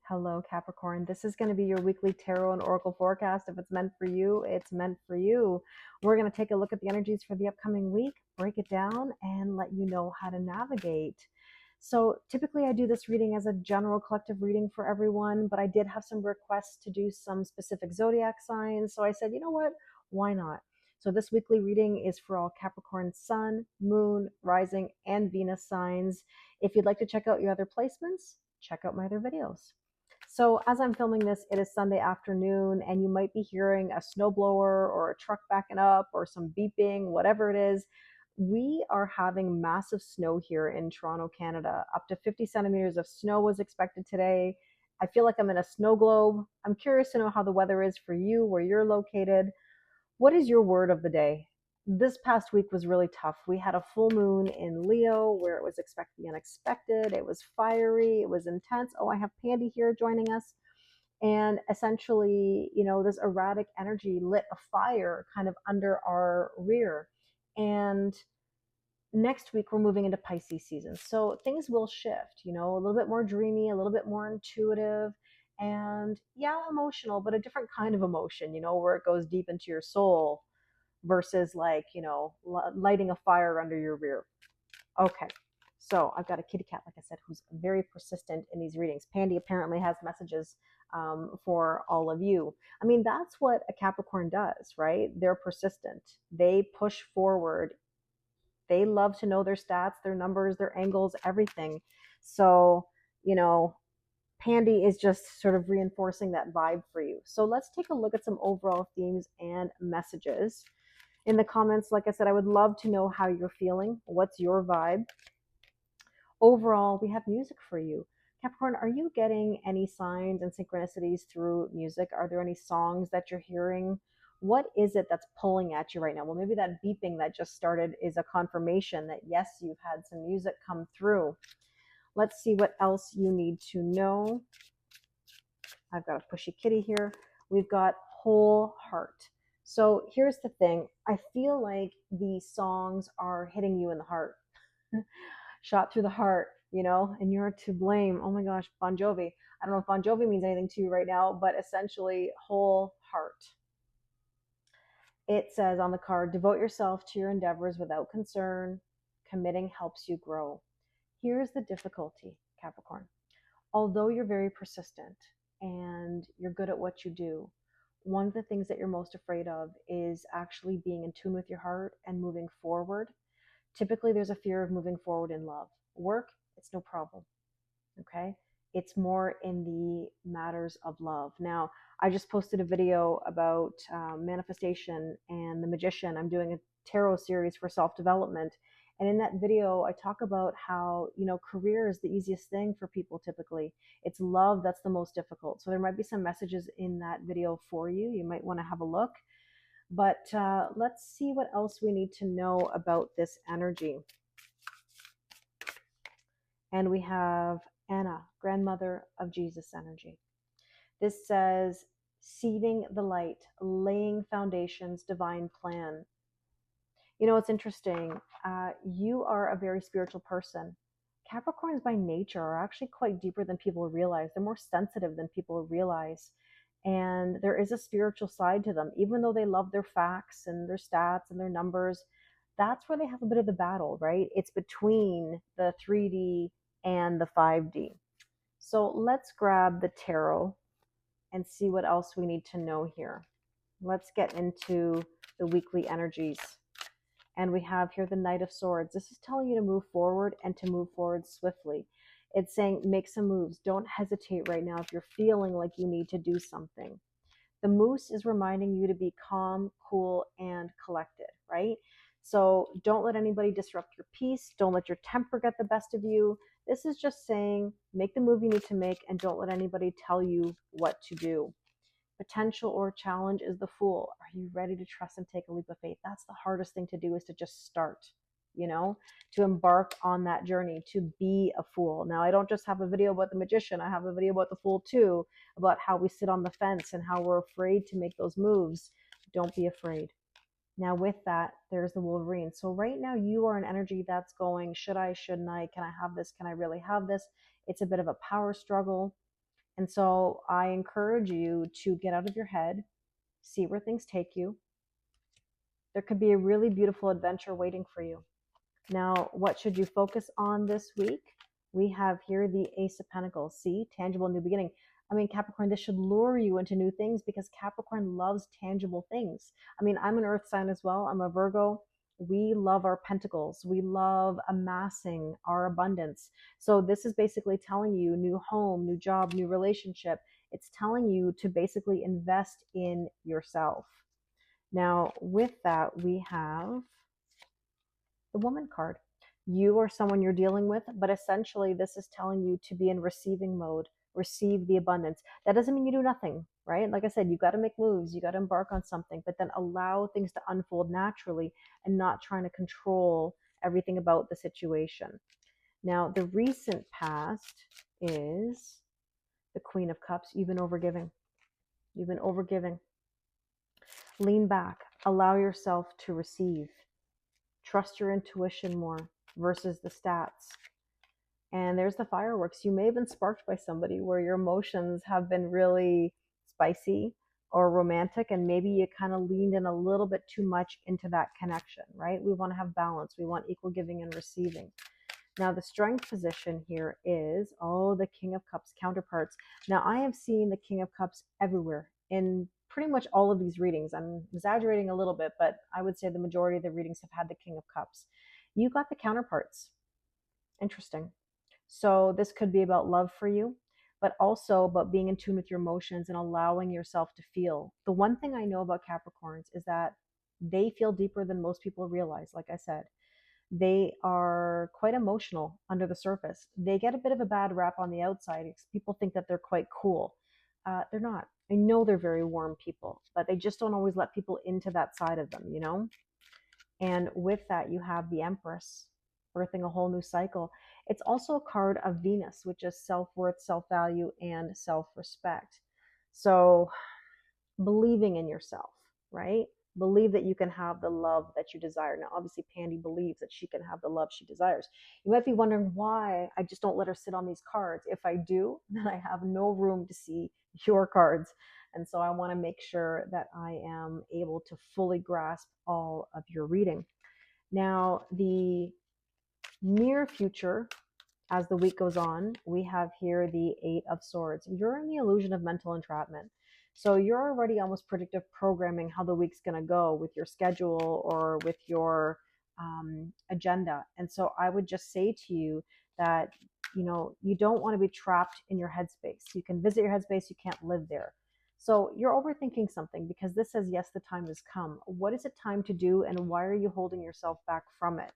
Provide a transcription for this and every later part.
Hello, Capricorn. This is going to be your weekly tarot and oracle forecast. If it's meant for you, it's meant for you. We're going to take a look at the energies for the upcoming week, break it down, and let you know how to navigate. So typically I do this reading as a general collective reading for everyone, but I did have some requests to do some specific zodiac signs. So I said, you know what? Why not? So this weekly reading is for all Capricorn sun, moon, rising, and Venus signs. If you'd like to check out your other placements, check out my other videos. So as I'm filming this, it is Sunday afternoon, and you might be hearing a snowblower or a truck backing up or some beeping, whatever it is. We are having massive snow here in Toronto, Canada. Up to 50 centimeters of snow was expected today. I feel like I'm in a snow globe. I'm curious to know how the weather is for you, where you're located. What is your word of the day? This past week was really tough. We had a full moon in Leo where it was expected the unexpected. It was fiery. It was intense. Oh, I have Pandy here joining us. And essentially, this erratic energy lit a fire kind of under our rear. And next week, we're moving into Pisces season. So things will shift, a little bit more dreamy, a little bit more intuitive, and yeah, emotional, but a different kind of emotion, where it goes deep into your soul versus like, lighting a fire under your rear. Okay. So I've got a kitty cat, like I said, who's very persistent in these readings. Pandy apparently has messages for all of you. I mean, that's what a Capricorn does, right? They're persistent. They push forward. They love to know their stats, their numbers, their angles, everything. So, Pandy is just sort of reinforcing that vibe for you. So let's take a look at some overall themes and messages. In the comments, like I said, I would love to know how you're feeling. What's your vibe? Overall, we have music for you. Capricorn, are you getting any signs and synchronicities through music? Are there any songs that you're hearing? What is it that's pulling at you right now? Well, maybe that beeping that just started is a confirmation that yes, you've had some music come through. Let's see what else you need to know. I've got a pushy kitty here. We've got whole heart. So here's the thing. I feel like these songs are hitting you in the heart. Shot through the heart, and you're to blame. Oh my gosh, Bon Jovi. I don't know if Bon Jovi means anything to you right now, but essentially whole heart. It says on the card, devote yourself to your endeavors without concern. Committing helps you grow. Here's the difficulty, Capricorn. Although you're very persistent and you're good at what you do, one of the things that you're most afraid of is actually being in tune with your heart and moving forward. Typically, there's a fear of moving forward in love. Work, it's no problem. Okay? It's more in the matters of love. Now, I just posted a video about manifestation and the magician. I'm doing a tarot series for self-development. And in that video, I talk about how, career is the easiest thing for people typically. It's love that's the most difficult. So there might be some messages in that video for you. You might want to have a look. But let's see what else we need to know about this energy. And we have Anna, grandmother of Jesus energy. This says, seeding the light, laying foundations, divine plan. It's interesting. You are a very spiritual person. Capricorns by nature are actually quite deeper than people realize. They're more sensitive than people realize. And there is a spiritual side to them, even though they love their facts and their stats and their numbers. That's where they have a bit of the battle, right? It's between the 3D and the 5D. So let's grab the tarot and see what else we need to know here. Let's get into the weekly energies. And we have here the Knight of Swords. This is telling you to move forward and to move forward swiftly. It's saying make some moves. Don't hesitate right now if you're feeling like you need to do something. The moose is reminding you to be calm, cool, and collected, right? So don't let anybody disrupt your peace. Don't let your temper get the best of you. This is just saying make the move you need to make and don't let anybody tell you what to do. Potential or challenge is the Fool. Are you ready to trust and take a leap of faith? That's the hardest thing to do, is to just start, to embark on that journey, to be a fool. Now, I don't just have a video about the magician. I have a video about the Fool too, about how we sit on the fence and how we're afraid to make those moves. Don't be afraid. Now with that, there's the Wolverine. So right now you are an energy that's going, should I, shouldn't I? Can I have this? Can I really have this? It's a bit of a power struggle. And so I encourage you to get out of your head, see where things take you. There could be a really beautiful adventure waiting for you. Now, what should you focus on this week? We have here the Ace of Pentacles. See, tangible new beginning. I mean, Capricorn, this should lure you into new things because Capricorn loves tangible things. I mean, I'm an earth sign as well. I'm a Virgo. We love our pentacles. We love amassing our abundance. So this is basically telling you new home, new job, new relationship. It's telling you to basically invest in yourself. Now, with that, we have the Woman card. You or someone you're dealing with, but essentially this is telling you to be in receiving mode, receive the abundance. That doesn't mean you do nothing, right? Like I said, you got to make moves, you got to embark on something, but then allow things to unfold naturally and not trying to control everything about the situation. Now, the recent past is the Queen of Cups. You've been overgiving. You've been overgiving. Lean back, allow yourself to receive. Trust your intuition more versus the stats. And there's the fireworks. You may have been sparked by somebody where your emotions have been really spicy or romantic, and maybe you kind of leaned in a little bit too much into that connection, right? We want to have balance. We want equal giving and receiving. Now, the strength position here is, the King of Cups counterparts. Now, I have seen the King of Cups everywhere in pretty much all of these readings. I'm exaggerating a little bit, but I would say the majority of the readings have had the King of Cups. You got the counterparts. Interesting. So this could be about love for you, but also about being in tune with your emotions and allowing yourself to feel. The one thing I know about Capricorns is that they feel deeper than most people realize, like I said. They are quite emotional under the surface. They get a bit of a bad rap on the outside. People think that they're quite cool. They're not. I know they're very warm people, but they just don't always let people into that side of them, you know? And with that, you have the Empress birthing a whole new cycle. It's also a card of Venus, which is self-worth, self-value, and self-respect. So believing in yourself, right? Believe that you can have the love that you desire. Now, obviously, Pandy believes that she can have the love she desires. You might be wondering why I just don't let her sit on these cards. If I do, then I have no room to see your cards. And so I want to make sure that I am able to fully grasp all of your reading. Now, the near future, as the week goes on, we have here the Eight of Swords. You're in the illusion of mental entrapment. So you're already almost predictive programming how the week's going to go with your schedule or with your agenda. And so I would just say to you that, you don't want to be trapped in your headspace. You can visit your headspace, you can't live there. So you're overthinking something because this says, yes, the time has come. What is it time to do, and why are you holding yourself back from it?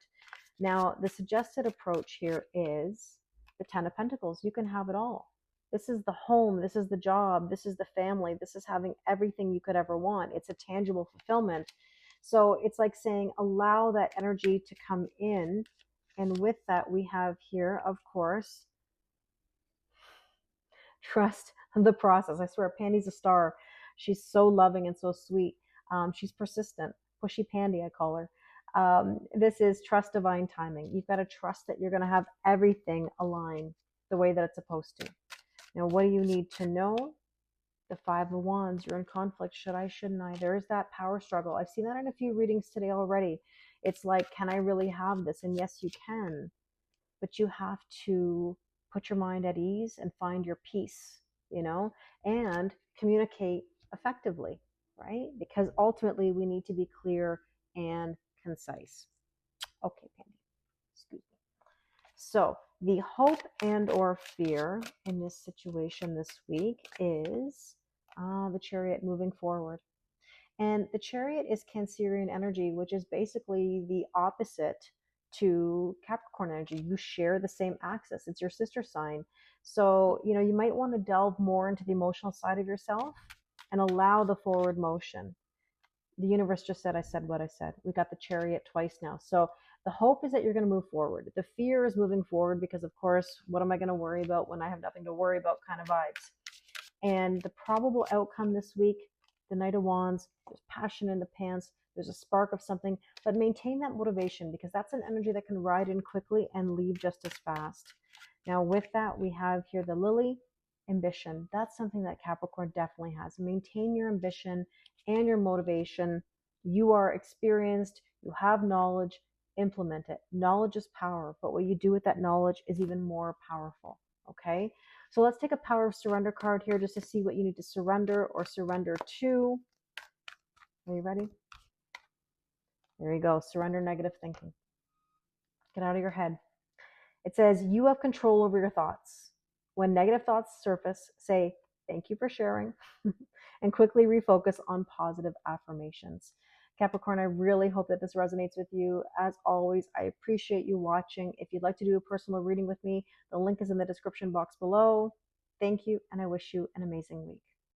Now, the suggested approach here is the Ten of Pentacles. You can have it all. This is the home. This is the job. This is the family. This is having everything you could ever want. It's a tangible fulfillment. So it's like saying, allow that energy to come in. And with that, we have here, of course, trust the process. I swear, Pandy's a star. She's so loving and so sweet. She's persistent. Pushy Pandy, I call her. This is trust divine timing. You've got to trust that you're going to have everything align the way that it's supposed to. Now, what do you need to know? The Five of Wands. You're in conflict. Should I, shouldn't I? There is that power struggle. I've seen that in a few readings today already. It's like, can I really have this? And yes, you can. But you have to put your mind at ease and find your peace, and communicate effectively, right? Because ultimately we need to be clear and concise. Okay, Pandy, excuse me. So the hope and or fear in this situation this week is the Chariot moving forward. And the Chariot is Cancerian energy, which is basically the opposite to Capricorn energy. You share the same axis. It's your sister sign. So, you might want to delve more into the emotional side of yourself and allow the forward motion. The universe just said, I said what I said. We got the Chariot twice now. So the hope is that you're going to move forward. The fear is moving forward because, of course, what am I going to worry about when I have nothing to worry about kind of vibes. And the probable outcome this week, the Knight of Wands, there's passion in the pants, there's a spark of something, but maintain that motivation because that's an energy that can ride in quickly and leave just as fast. Now with that, we have here the Lily ambition. That's something that Capricorn definitely has. Maintain your ambition and your motivation. You are experienced, you have knowledge, implement it. Knowledge is power, but what you do with that knowledge is even more powerful. Okay, so let's take a power of surrender card here just to see what you need to surrender or surrender to. Are you ready? There you go. Surrender negative thinking. Get out of your head. It says you have control over your thoughts. When negative thoughts surface, say, thank you for sharing, and quickly refocus on positive affirmations. Capricorn, I really hope that this resonates with you. As always, I appreciate you watching. If you'd like to do a personal reading with me, the link is in the description box below. Thank you, and I wish you an amazing week.